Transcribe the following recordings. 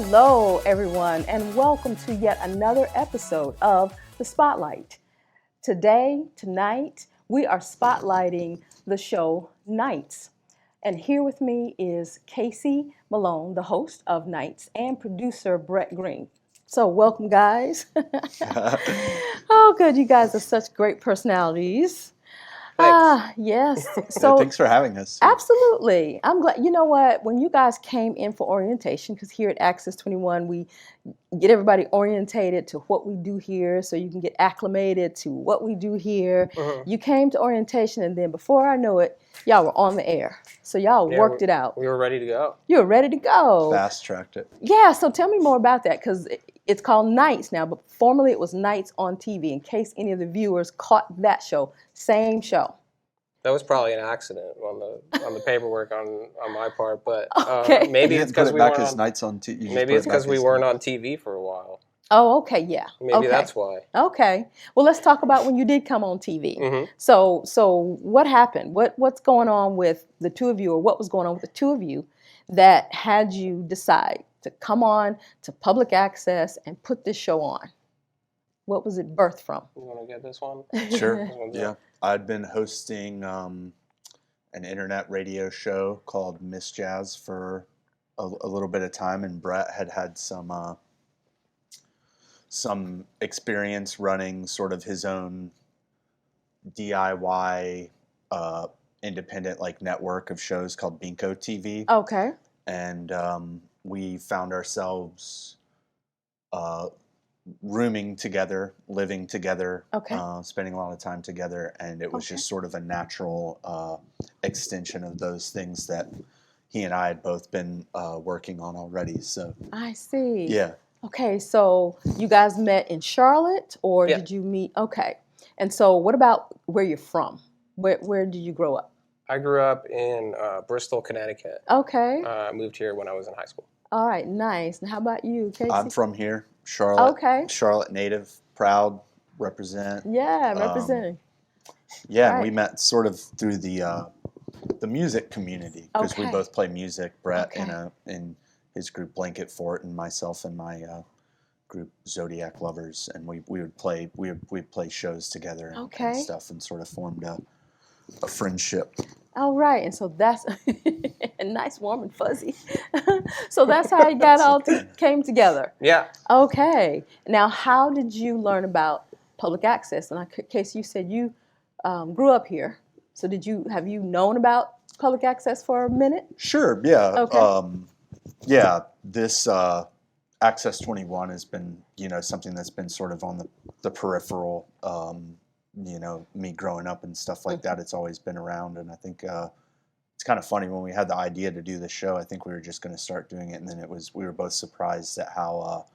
Hello, everyone, and welcome to yet another episode of The Spotlight. Tonight, we are spotlighting the show Nites. And here with me is Casey Malone, the host of Nites, and producer Brett Green. So welcome, guys. Oh, good. You guys are such great personalities. Thanks. Yes. So Thanks for having us. absolutely. I'm glad. You know what? When you guys came in for orientation, because here at Access 21, we get everybody orientated to what we do here so you can get acclimated to what we do here. Mm-hmm. You came to orientation, and then before I know it, y'all were on the air. So y'all worked it out. We were ready to go. You were ready to go. Fast-tracked it. Yeah, so tell me more about that, because it's called Nites now, but formerly it was Nites on TV, in case any of the viewers caught that show. Same show. That was probably an accident on the paperwork on my part, but Okay. maybe You it's didn't put because it we back weren't as on. Nights on TV. Maybe it's because we weren't on TV for a while. Oh, okay, yeah. Maybe Okay. that's why. Okay. Well, let's talk about when you did come on TV. Mm-hmm. So what happened? What's going on with the two of you, or what was going on with the two of you that had you decide to come on to public access and put this show on? What was it birthed from? You want to get this one? Sure. This one's Yeah. I'd been hosting an internet radio show called Miss Jazz for a little bit of time, and Brett had some experience running sort of his own DIY independent network of shows called Binko TV. Okay. And we found ourselves rooming together, living together, Okay. spending a lot of time together, and it was Okay. just sort of a natural extension of those things that he and I had both been working on already. So I see. yeah, Okay, so you guys met in Charlotte, or Yeah. did you meet? Okay. And so what about where you're from? Where did you grow up? I grew up in Bristol, Connecticut. Okay. I moved here when I was in high school. All right, nice. And how about you, Casey? I'm from here, Charlotte. Okay. Charlotte native, proud, represent. Yeah, representing. Yeah, and Right. we met sort of through the music community, because we Okay. both play music. Brett Okay. in his group Blanket Fort, and myself in my group Zodiac Lovers, and we'd play shows together and Okay. stuff, and sort of formed a friendship. All right, and so that's nice, warm, and fuzzy. So that's how it got all came together. Yeah. Okay. Now, how did you learn about public access? And in case you said you grew up here, so have you known about public access for a minute? Sure, yeah. Okay. Yeah, this Access 21 has been, something that's been sort of on the peripheral. Me growing up and stuff like that, it's always been around. And I think it's kind of funny, when we had the idea to do the show, I think we were just going to start doing it, and then we were both surprised at how,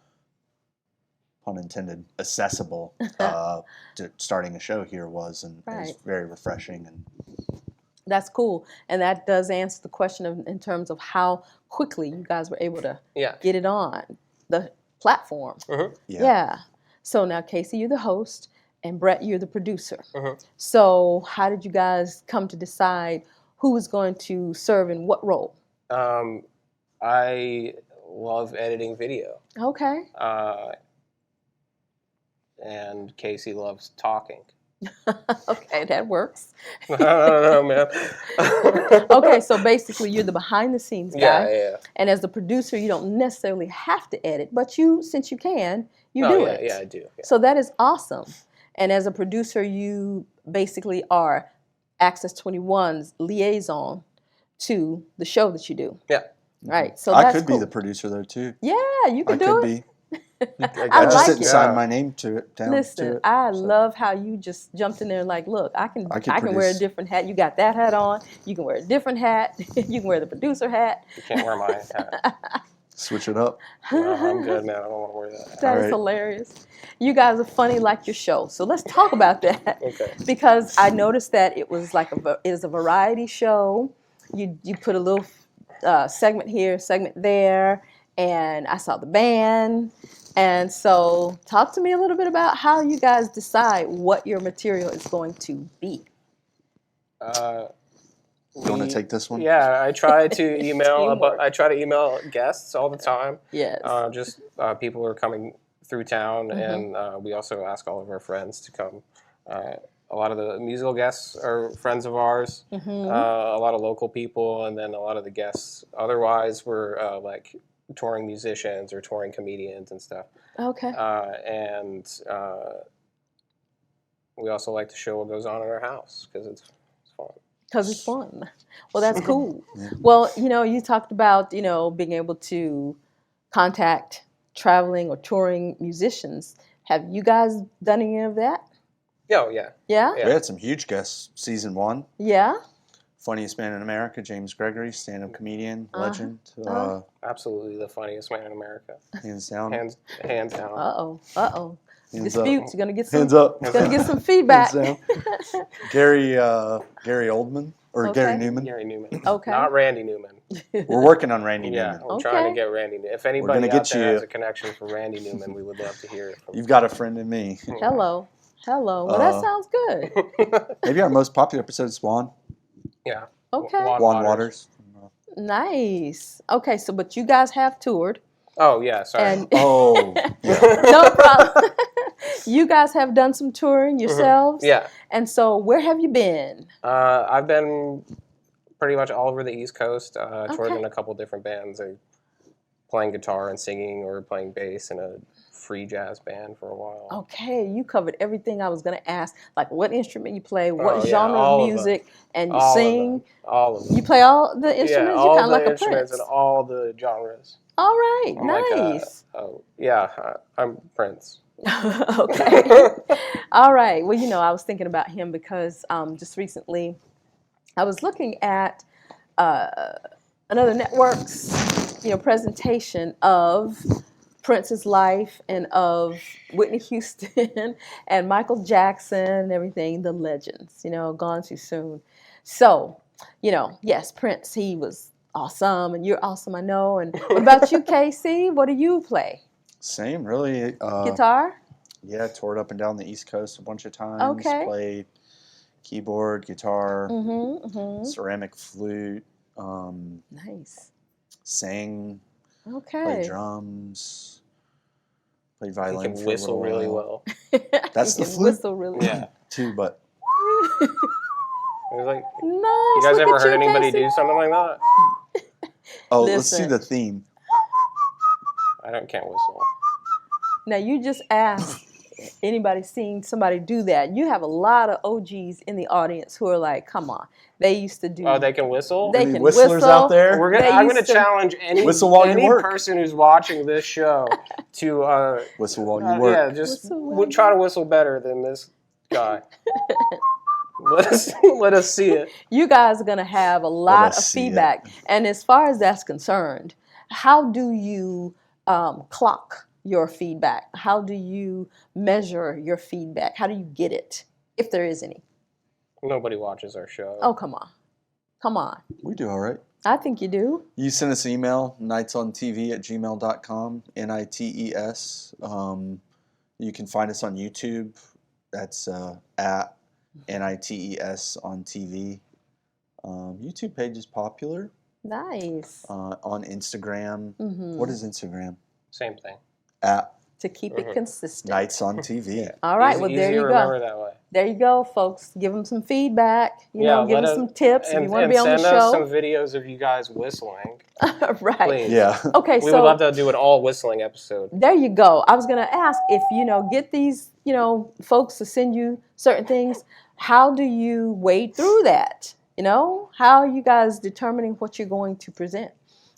pun intended, accessible to starting a show here was, and it was Right. very refreshing. And That's cool. And that does answer the question in terms of how quickly you guys were able to Yeah. get it on the platform. Mm-hmm. Yeah. So now, Casey, you're the host, and Brett, you're the producer. Mm-hmm. So how did you guys come to decide who was going to serve in what role? I love editing video, Okay. and Casey loves talking. Okay, that works. I don't know, man. Okay, so basically you're the behind the scenes guy. Yeah. And as the producer, you don't necessarily have to edit, but since you can, you Oh, do yeah, it. yeah, I do. Yeah. So that is awesome. And as a producer, you basically are Access 21's liaison to the show that you do. Yeah. Right. So I that's could cool. be the producer though too. Yeah, you can I do could it. be. I I just like didn't it. sign my name to it. Listen, to it, I so. love how you just jumped in there and like, look, I can wear a produce. different hat. You got that hat on. You can wear a different hat. You can wear the producer hat. You can't wear my hat. Switch it up. No, I'm good, man. I don't want to wear that hat. That is Alright. hilarious. You guys are funny like your show. So let's talk about that. Okay. Because I noticed that it was it is a variety show. You put a little segment here, segment there, and I saw the band. And so talk to me a little bit about how you guys decide what your material is going to be. You want to take this one? Yeah, I try to email, Teamwork. I try to email guests all the time. Yes. Just people who are coming through town, and we also ask all of our friends to come. A lot of the musical guests are friends of ours. A lot of local people, and then a lot of the guests otherwise were like touring musicians or touring comedians and stuff. Okay. And we also like to show what goes on in our house because it's fun. Because it's fun. Well, that's cool. Well, you talked about, being able to contact traveling or touring musicians. Have you guys done any of that? Oh, yeah. Yeah? We had some huge guests. Season 1. Yeah? Funniest man in America, James Gregory, stand-up comedian, legend. Absolutely the funniest man in America. Hands down. Hands down. Uh-oh. Hands Disputes. up. You're going to get some. Hands up. Going to get some feedback. Hands down. Gary Oldman or Okay. Gary Newman. Gary Newman. Okay. Not Randy Newman. We're working on Randy Yeah, Newman. we're trying to get Randy Newman. If anybody gonna out get there you- has a connection for Randy Newman, we would love to hear it from You've got a friend in me. Hello. Well, that sounds good. Maybe our most popular episode is Swan. Yeah. Okay. Juan Waters. Nice. Okay, but you guys have toured. Oh, yeah, sorry. And Oh, yeah. no problem. You guys have done some touring yourselves. Yeah. And so where have you been? I've been pretty much all over the East Coast. Toured Okay. in a couple different bands, playing guitar and singing, or playing bass in a free jazz band for a while. Okay, you covered everything I was going to ask. Like what instrument you play, what Oh, yeah, genre all of of music, and you All sing. All of them. You play all the instruments? Yeah, You're all kind of the like a instruments Prince. and all the genres. All right, I'm like nice. I'm Prince. Okay. All right. Well, I was thinking about him because just recently I was looking at another network's presentation of Prince's life and of Whitney Houston and Michael Jackson and everything, the legends, gone too soon. So, yes, Prince, he was awesome, and you're awesome, I know. And what about you, Casey? What do you play? Same, really. Guitar? Yeah, toured up and down the East Coast a bunch of times. Okay. Played keyboard, guitar, Mm-hmm. ceramic flute, Nice. sang, Okay. played drums, played He violin can for whistle a little really while. well. That's You the can flute? whistle really Yeah. Too, but It was like, Nice. you guys Look ever at heard you, anybody Casey. do something like that? let's see Listen. the theme. Can't whistle. Now you just asked anybody seen somebody do that. You have a lot of OGs in the audience who are like, come on. They used to do. Oh, they can whistle? They Any can whistlers whistle. out there? I'm used going to to- challenge any Whistle while you work. person who's watching this show to Whistle while you work. yeah, just Whistle while try to whistle better than this guy. Let us see it. You guys are going to have a lot us of see it. feedback. And as far as that's concerned, how do you clock your feedback? How do you measure your feedback? How do you get it, if there is any? Nobody watches our show. Oh, come on. Come on. We do all right. I think you do. You send us an email, nitesontv@gmail.com, NITES. You can find us on YouTube. That's at NITES on TV. YouTube page is popular. Nice. On Instagram. Mhm. What is Instagram? Same thing. At To keep it consistent. Nites on TV. All right, Easy, well, easy there to you go. remember that way. There you go, folks. Give them some feedback. Give them let us- some tips if you want to and be on the send us some show. videos of you guys whistling. Right. Please. Yeah. Okay, We so would love to do an all whistling episode. there you go. I was going to ask if, get these, folks to send you certain things. How do you wade through that? How are you guys determining what you're going to present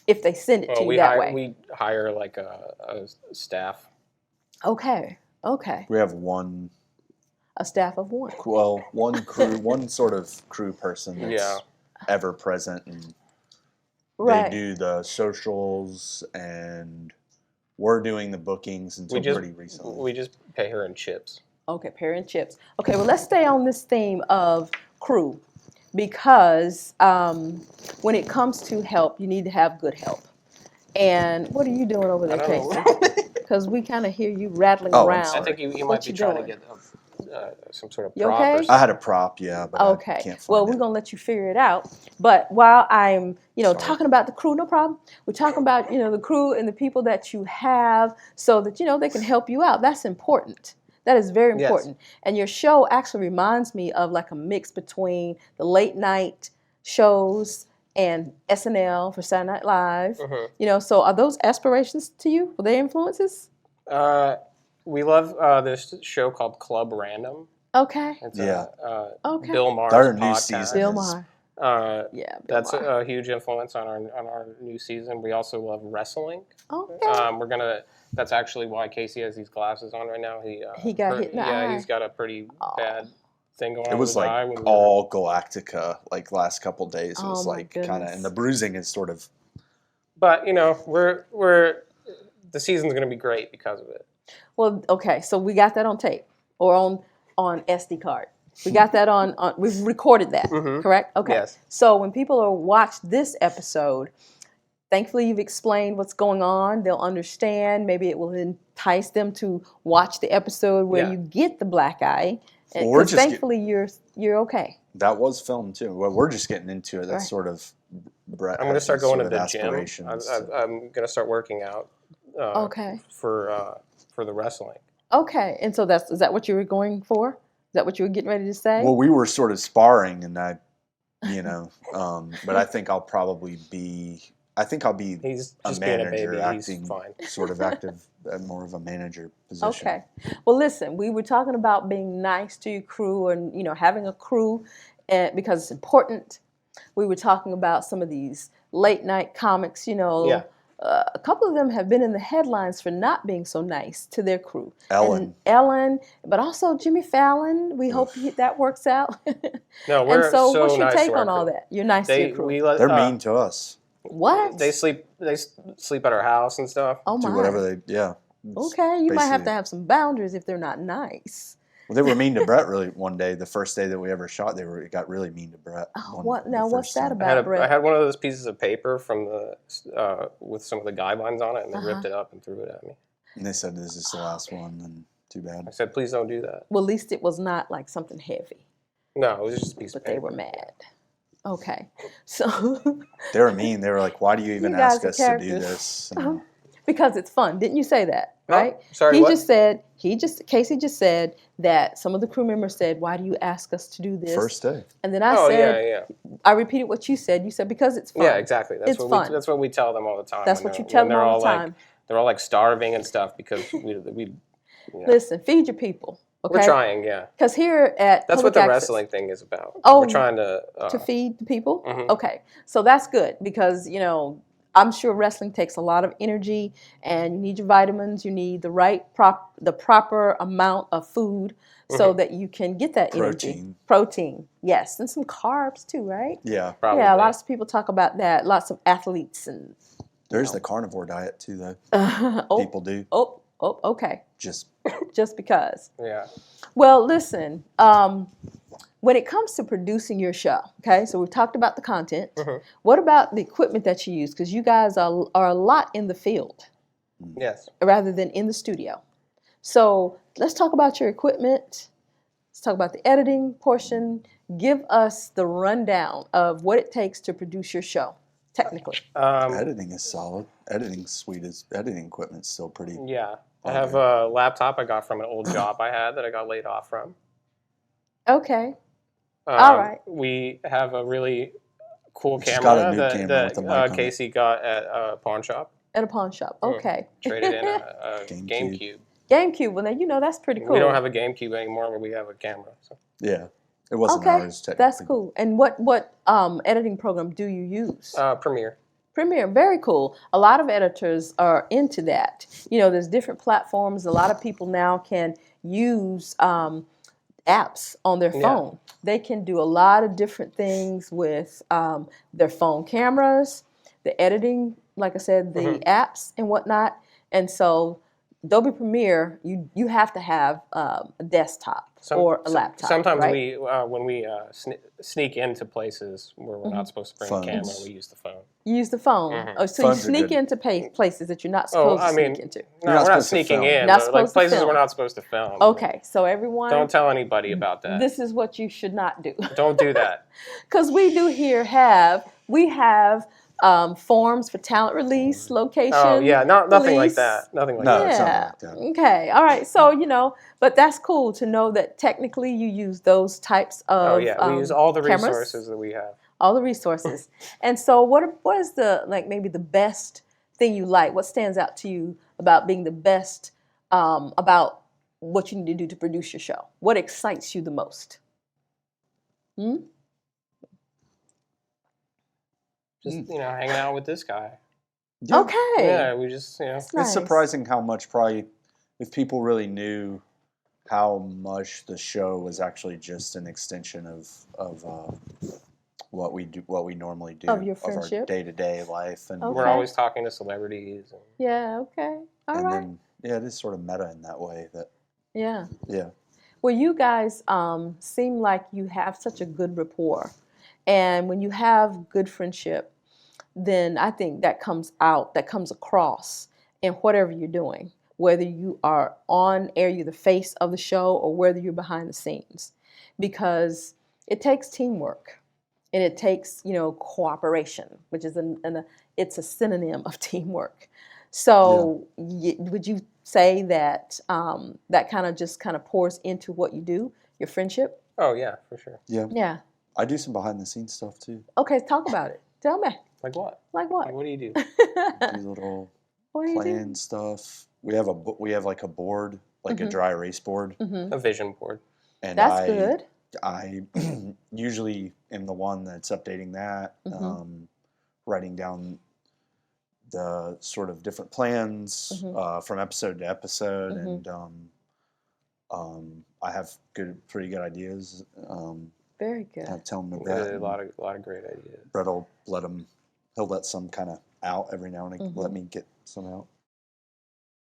if they send it to you that way? We hire like a staff. Okay. We have one A staff of one. crew, one sort of crew person that's Yeah. ever present, and Right. they do the socials, and we're doing the bookings until pretty recently. We just pay her in chips. Okay, parent chips. Okay, well, let's stay on this theme of crew because when it comes to help, you need to have good help. And what are you doing over there, I don't Casey? know. Because we kind of hear you rattling Oh, I'm around. sorry. I think you What might be you trying doing? to get some sort of You prop okay? or I something. had a prop, yeah, but Okay. I can't find Well, it. we're gonna let you figure it out. But while I'm, Sorry. talking about the crew, no problem. We're talking about, the crew and the people that you have, so that they can help you out. That's important. That is very Yes. important. And your show actually reminds me of like a mix between the late night shows and SNL for Saturday Night Live. So are those aspirations to you? Were they influences? We love this show called Club Random. Okay. It's Yeah. Okay. Bill Maher's Our new podcast. season Bill is Maher. Yeah. Bill That's Maher. a huge influence on our new season. We also love wrestling. Okay. That's actually why Casey has these glasses on right now. He got hit in the eye. He's got a pretty bad thing going on. It was with his eye like when we all Galactica, like last couple days. It Oh, was my like kind of, goodness. and the bruising is sort of. But the season's going to be great because of it. Well, okay, so we got that on tape or on SD card. We got that on we've recorded that, correct? Okay. Yes. So when people are watch this episode, thankfully you've explained what's going on. They'll understand. Maybe it will entice them to watch the episode where you get the black eye. Or Because thankfully you're okay. That was filmed too. Well, we're just getting into it. That's Right. sort of Brett. I'm going to has start sort going to of the gym. aspirations. I'm going to start working out. Okay. For the wrestling. Okay. And so is that what you were going for? Is that what you were getting ready to say? Well, we were sort of sparring, and but I think I'll probably be. I think I'll be He's a just being a manager, baby. acting He's fine. sort of active, more of a manager position. Okay. Well, listen, we were talking about being nice to your crew and, having a crew because it's important. We were talking about some of these late night comics, Yeah. A couple of them have been in the headlines for not being so nice to their crew. Ellen. But also Jimmy Fallon. We hope that works out. No, And we're so so what's your nice take to our on all crew. that? You're nice to your crew. They're mean to us. What? They sleep at our house and stuff. Oh, my. Do whatever they. Yeah. It's Okay, you might have to basically- have some boundaries if they're not nice. Well, they were mean to Brett really one day. The first day that we ever shot, it got really mean to Brett. Oh, the what's first that time. about, Brett? I had one of those pieces of paper from with some of the guidelines on it, and they Uh-huh. ripped it up and threw it at me. And they said, "This is the last one," and too I bad. said, "Please don't do that." Well, at least it was not like something heavy, No, it was just a piece but of paper. they were mad. Okay, so They were mean. They were like, "Why do you even You guys ask are us to do characters. this?" And because it's fun, didn't you say that? Oh, Right? sorry, He what? just said Casey just said that some of the crew members said, "Why do you ask us to do this?" First day. And then I Oh said, yeah. I repeated what you said. You said because it's fun. Yeah, exactly. It's fun. That's what we tell them all the time. That's when what you they're- tell when them they're all the like- time. They're all like starving and stuff because we Listen, feed your people. Okay? we're trying. Yeah, Because here at that's Public what the Access- wrestling thing is about. Oh, we're trying to feed the people? Mhm. Okay. So that's good because, I'm sure wrestling takes a lot of energy and you need your vitamins, you need the proper amount of food so that you can get that energy. Protein. Yes. And some carbs too, right? Yeah. probably. Yeah, lots of people talk about that. Lots of athletes and There's the carnivore diet too, though. People do. Okay. Just Just because. Yeah. Well, listen, when it comes to producing your show, okay, so we've talked about the content. What about the equipment that you use? Because you guys are a lot in the field Yes. rather than in the studio. So let's talk about your equipment. Let's talk about the editing portion. Give us the rundown of what it takes to produce your show, technically. editing is solid. Editing equipment's still pretty. Yeah. I have a laptop I got from an old job I had that I got laid off from. Okay. All right. We have a really cool Just got a camera new camera with a mic on it. Casey got at a pawn shop. At a pawn shop. Okay. Traded in a GameCube. GameCube. GameCube. Well, now, that's pretty cool. We don't have a GameCube anymore, but we have a camera. So. Yeah. It wasn't Okay, ours technically. that's cool. And what editing program do you use? Premiere. Premiere, very cool. A lot of editors are into that. There's different platforms. A lot of people now can use apps on their phone. They can do a lot of different things with their phone cameras, the editing, like I said, the apps and whatnot. And so Adobe Premiere, you have to have a desktop. or a laptop. Sometimes right? when we sneak into places where we're not supposed to bring a camera, we use the phone. You use the phone. Mhm. Oh, so Phones you are sneak good. into places that you're not supposed to sneak into. No, not we're not supposed to sneaking film. in, Not but like supposed to places film. we're not supposed to film. Okay, so everyone, Don't tell anybody about that. this is what you should not do. Don't do that. Because we do here we have forms for talent release, location. Oh yeah, nothing like release. that. Nothing like No, that. it's not Yeah. like that. Okay. All right. So but that's cool to know that technically you use those types of. Oh yeah, we use all the cameras, resources that we have. all the resources. And so, what is the maybe the best thing you like? What stands out to you about being the best about what you need to do to produce your show? What excites you the most? Just hanging out with this guy. Yeah. Okay. Yeah, we just That's It's nice. surprising how much if people really knew how much the show was actually just an extension of what we normally do Of your our friendship? day-to-day life, and Okay. we're always talking to celebrities. Yeah. Okay. All right. then it is sort of meta in that way. That Yeah. yeah. Well, you guys seem like you have such a good rapport. And when you have good friendship, then I think that comes across in whatever you're doing, whether you are on air, you're the face of the show, or whether you're behind the scenes. Because it takes teamwork and it takes, cooperation, which is it's a synonym of teamwork. So would you say that that kind of pours into what you do, your friendship? Oh yeah, for sure. Yeah. Yeah. I do some behind the scenes stuff too. Okay, talk about it. Tell me. Like what? Like what? Like what do you do? Do little What do you do? plan stuff. We have like a board, like a dry erase board, A vision board. and That's good. I usually am the one that's updating that, writing down the sort of different plans from episode to episode, and I have pretty good ideas. Very good. I tell him to A lot of great ideas. Brett will he'll let some kind of out every now and again, let me get some out.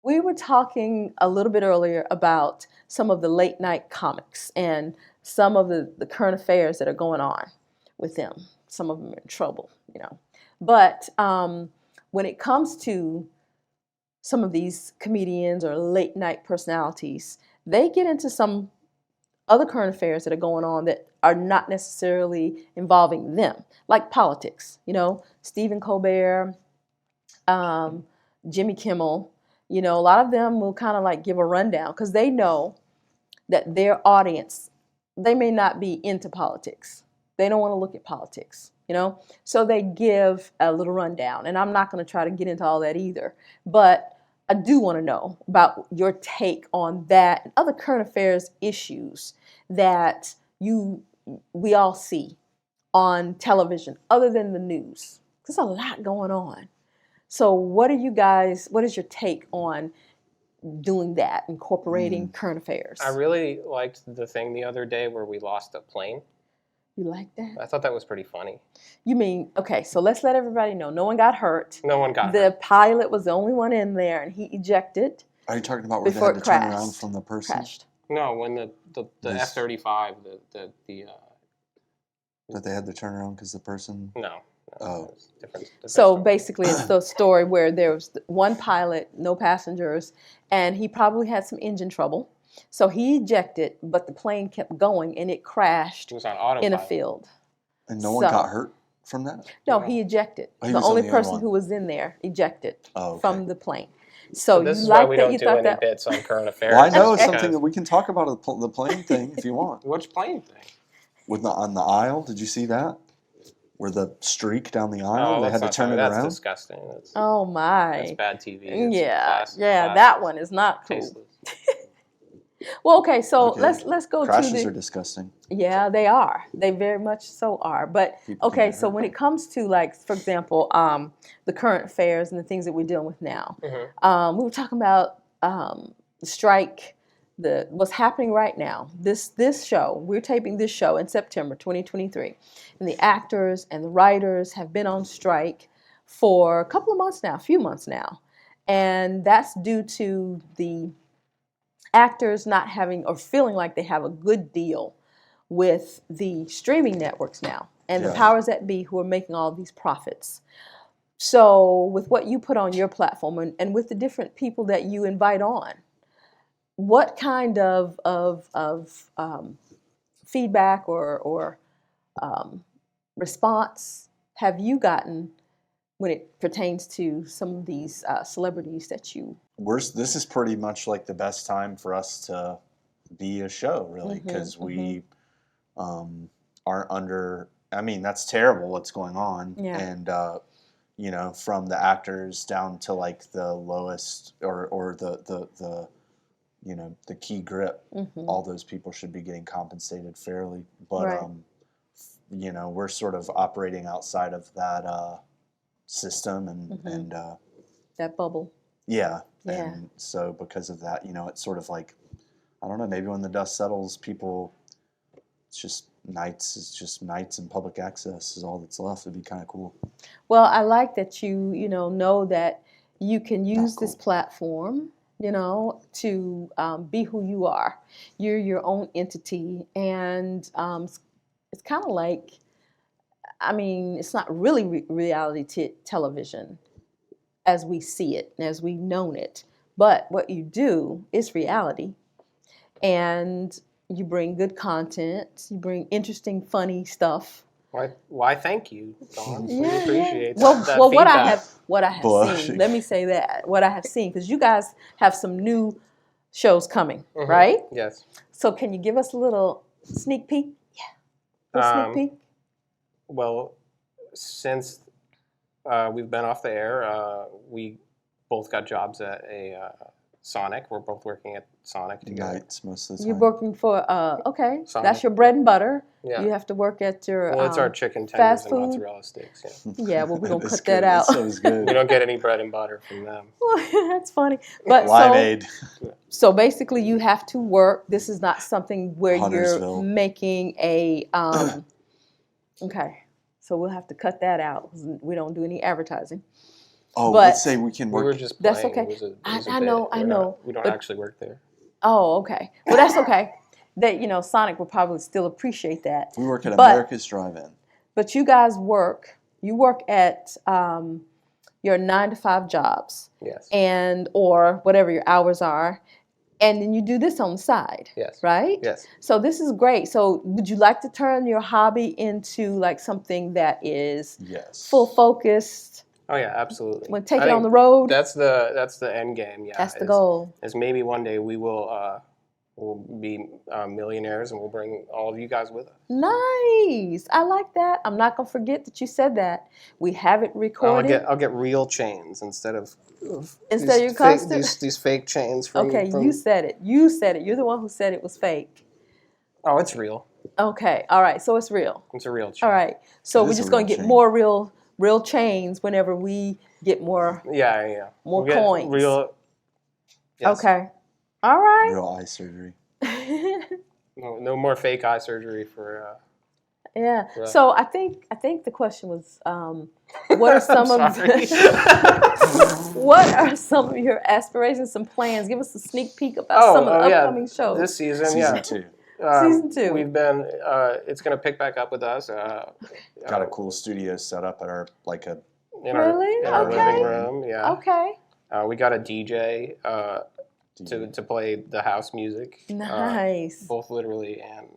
We were talking a little bit earlier about some of the late night comics and some of the current affairs that are going on with them. Some of them are in trouble, But when it comes to some of these comedians or late night personalities, they get into some other current affairs that are going on that are not necessarily involving them, like politics. Stephen Colbert, Jimmy Kimmel. A lot of them will kind of give a rundown because they know that their audience, they may not be into politics. They don't want to look at politics, So they give a little rundown. And I'm not going to try to get into all that either. But I do want to know about your take on that and other current affairs issues that we all see on television other than the news. There's a lot going on. So what is your take on doing that, incorporating current affairs? I really liked the thing the other day where we lost a plane. You like that? I thought that was pretty funny. You mean, okay, so let's let everybody know. No one got hurt. No one got hurt. The pilot was the only one in there, and he ejected. Are you talking about where they before had it to turn crashed. around from the person? Crashed. No, when the This- F-35, That they had to turn around because the person. no. Oh. It was different So story. basically, it's the story where there was one pilot, no passengers, and he probably had some engine trouble. So he ejected, but the plane kept going, and it crashed It was on autopilot. in a field. And no one got hurt from that? No, he ejected. Oh, he The was on only the other person one. who was in there ejected Oh, okay. from the plane. So This you is why like we that? don't You do thought any that? bits on current affairs. Well, I know it's because- something that we can talk about the plane thing if you want. Which plane thing? On the aisle, did you see that? Where the streak down the aisle, they that's had to not turn funny. it That's around? disgusting. Oh That's my! bad TV. It's Yeah, classic, that one is not cool. tasteless. Well, okay, so Okay. let's go Crashes to are the. disgusting. Yeah, they are. They very much so are. But People can okay, get so hurt. when it comes to for example, the current affairs and the things that we're dealing with now, we were talking about the strike. What's happening right now. This show, we're taping this show in September 2023, and the actors and the writers have been on strike for a few months now, and that's due to the actors not having or feeling like they have a good deal with the streaming networks now and the powers that be who are making all these profits. So with what you put on your platform and with the different people that you invite on, what kind of feedback or response have you gotten when it pertains to some of these celebrities that you... This is pretty much like the best time for us to be a show, really, because we aren't under... I mean, that's terrible what's going on. Yeah. And, you know, from the actors down to like the lowest or the you know, the key grip, all those people should be getting compensated fairly. But, you know, we're sort of operating outside of that system and that bubble. Yeah. Yeah. And so because of that, you know, it's sort of like, I don't know, maybe when the dust settles, it's just Nites and public access is all that's left. It'd be kind of cool. Well, I like that you know that you can use this platform, you know, to be who you are. You're your own entity, and it's kind of like, I mean, it's not really reality television as we see it, as we've known it, but what you do is reality, and you bring good content, you bring interesting, funny stuff. Why thank you, Dawn. Yeah, we appreciate well, that well, feedback. what I have seen, let me say that, what I have seen, because you guys have some new shows coming, right? Yes. So can you give us a little sneak peek? Yeah. A little sneak peek? Well, since we've been off the air, we both got jobs at a Sonic. We're both working at Sonic together. Nights most of the time. You're working for, okay, Sonic. That's your bread and butter. Yeah. You have to work at your Well, it's our chicken tenders fast and food. mozzarella sticks. Yeah. Yeah, well, we're going to It's cut that good. out. That sounds good. We don't get any bread and butter from them. That's funny. But Limeade. so basically you have to work. This is not something where you're Huntersville. making a, okay, so we'll have to cut that out. We don't do any advertising. Oh, But let's say we can We work. were just playing. That's okay. It was a I bit. know, I know. We don't But- actually work there. Oh, okay. Well, that's okay. That, you know, Sonic will probably still appreciate that. We work at But- America's Drive-In. But you guys you work at your 9-to-5 jobs. Yes. And or whatever your hours are, and then you do this on the side. Yes. Right? Yes. So this is great. So would you like to turn your hobby into like something that is full focused? Oh yeah, absolutely. When take it on the road? That's the end game. Yeah. That's the goal. Is maybe one day we will we'll be millionaires and we'll bring all of you guys with us. Nice. I like that. I'm not gonna forget that you said that. We have it recorded. I'll get real chains instead of your custom. these fake chains from. Okay, you said it. You said it. You're the one who said it was fake. Oh, it's real. Okay. All right. So it's real. It's a real chain. All right. So It we're is a just gonna real get chain. more real chains whenever we get more. Yeah. More We'll get coins. Real. Yes. Okay. All right. Real eye surgery. No more fake eye surgery for. Yeah. Right. So I think the question was, what are some of what are some of your aspirations, some plans? Give us a sneak peek about some of the upcoming shows. This season, Season 2. Season 2. We've been. It's going to pick back up with us. Got a cool studio set up at our in Really? our Okay. living room. Yeah. Okay. We got a DJ to play the house music. Nice. Both literally and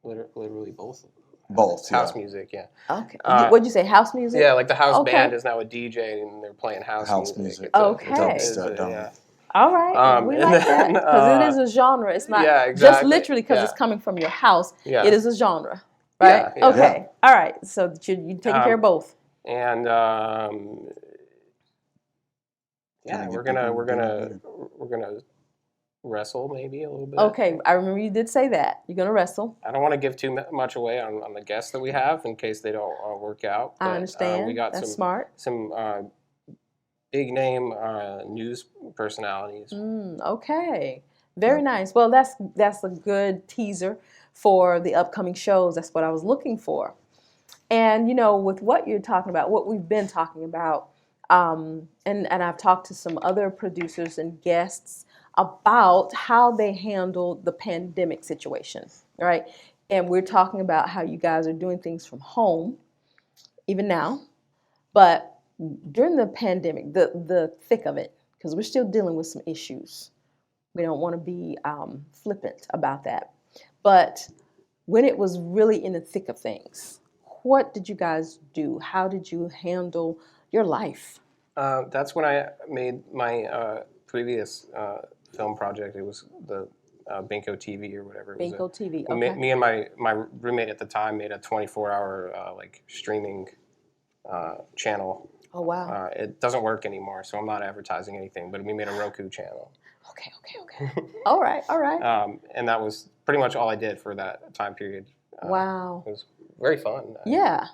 literally both. both House music, yeah. Okay. What'd you say? House music? Yeah, like the house Okay. band is now a DJ and they're playing house music. music. Okay. Yeah. All right. We and like that then, because it is a genre. It's not yeah, just exactly. literally because Yeah. it's coming from your house. Yeah. It is a genre, right? Yeah. Okay. All right. So you taking care of both. And yeah, we're gonna wrestle maybe a little bit. Okay. I remember you did say that you're gonna wrestle. I don't want to give too much away on the guests that we have in case they don't work out. I but, understand. We got That's smart. some big name news personalities. Okay. Very nice. Well, that's a good teaser for the upcoming shows. That's what I was looking for. And, you know, with what you're talking about, what we've been talking about, and I've talked to some other producers and guests about how they handled the pandemic situation, right? And we're talking about how you guys are doing things from home, even now, but during the pandemic, the thick of it, because we're still dealing with some issues. We don't want to be flippant about that. But when it was really in the thick of things, what did you guys do? How did you handle your life? That's when I made my previous film project. It was the Binko TV or whatever it was. Binko TV, okay. Me and my roommate at the time made a 24-hour like streaming channel. Oh, wow. It doesn't work anymore, so I'm not advertising anything, but we made a Roku channel. Okay. All right. And that was pretty much all I did for that time period. Wow. It was very fun. Yeah.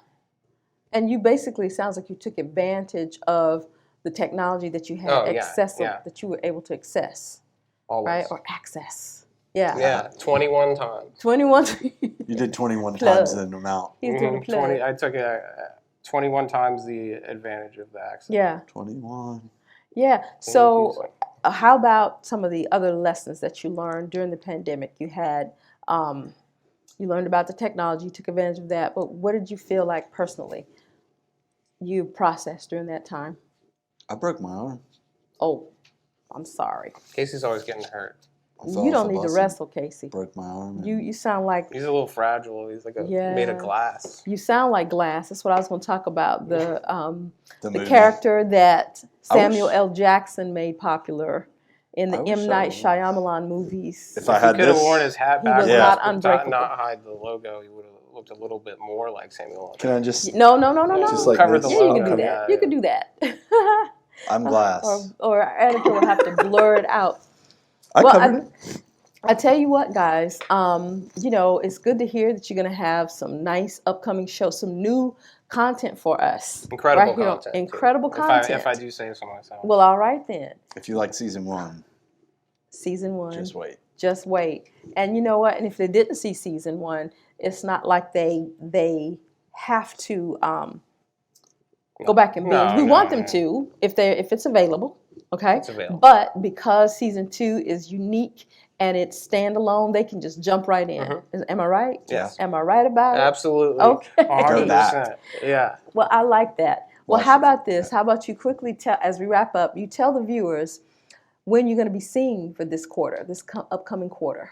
And you basically, sounds like you took advantage of the technology that you had that you were able to access. Always. Right? Or access. Yeah. Yeah, 21 times. 21. You did 21 times the amount. He's doing the plug. I took 21 times the advantage of the access. Yeah. 21. Yeah. So how about some of the other lessons that you learned during the pandemic? You had, you learned about the technology, you took advantage of that, but what did you feel like personally you processed during that time? I broke my arm. Oh, I'm sorry. Casey's always getting hurt. You don't need to wrestle, Casey. Broke my arm. You sound like... He's a little fragile. He's like made of glass. You sound like glass. That's what I was going to talk about. The character that Samuel L. Jackson made popular in the M. Night Shyamalan movies. If I had could have worn his hat back, he was not unbreakable. Not hide the logo, he would have looked a little bit more like Samuel L. Jackson. Can I just... No. Just like cover this? the logo. You can do that. You can do that. I'm glass. Or Annika will have to blur it out. I covered it. I tell you what, guys, it's good to hear that you're going to have some nice upcoming shows, some new content for us. Incredible content. Incredible content. If I do say so myself. Well, all right then. If you like season 1. Season 1. Just wait. Just wait. And you know what? And if they didn't see season 1, it's not like they have to go back and binge. We want them to if it's available. Okay. It's available. But because season 2 is unique and it's standalone, they can just jump right in. Mm-hmm. Am I right? Yeah. Am I right about it? Absolutely. Okay. 100%. Yeah. Well, I like that. Well, how about this? How about you quickly tell, as we wrap up, you tell the viewers when you're going to be seeing for this quarter, this upcoming quarter,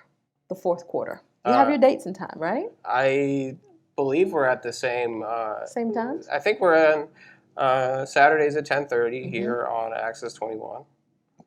the fourth quarter. You have your dates and time, right? I believe we're at the same time. I think we're on Saturdays at 10:30 here on Access 21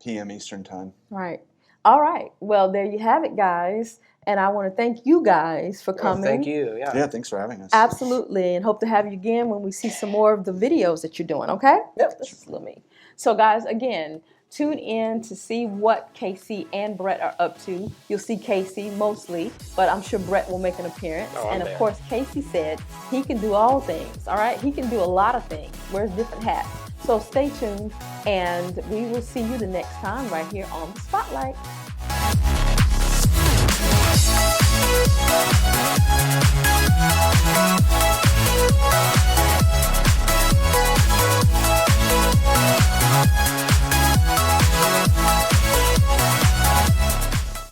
p.m. Eastern time. Right. All right. Well, there you have it, guys. And I want to thank you guys for coming. Thank you. Yeah. Yeah. Thanks for having us. Absolutely, and hope to have you again when we see some more of the videos that you're doing. Okay. Yep. This is me. So, guys, again, tune in to see what Casey and Brett are up to. You'll see Casey mostly, but I'm sure Brett will make an appearance. And of course, Casey said he can do all things. All right, he can do a lot of things. Wears different hats. So stay tuned, and we will see you the next time right here on the Spotlight.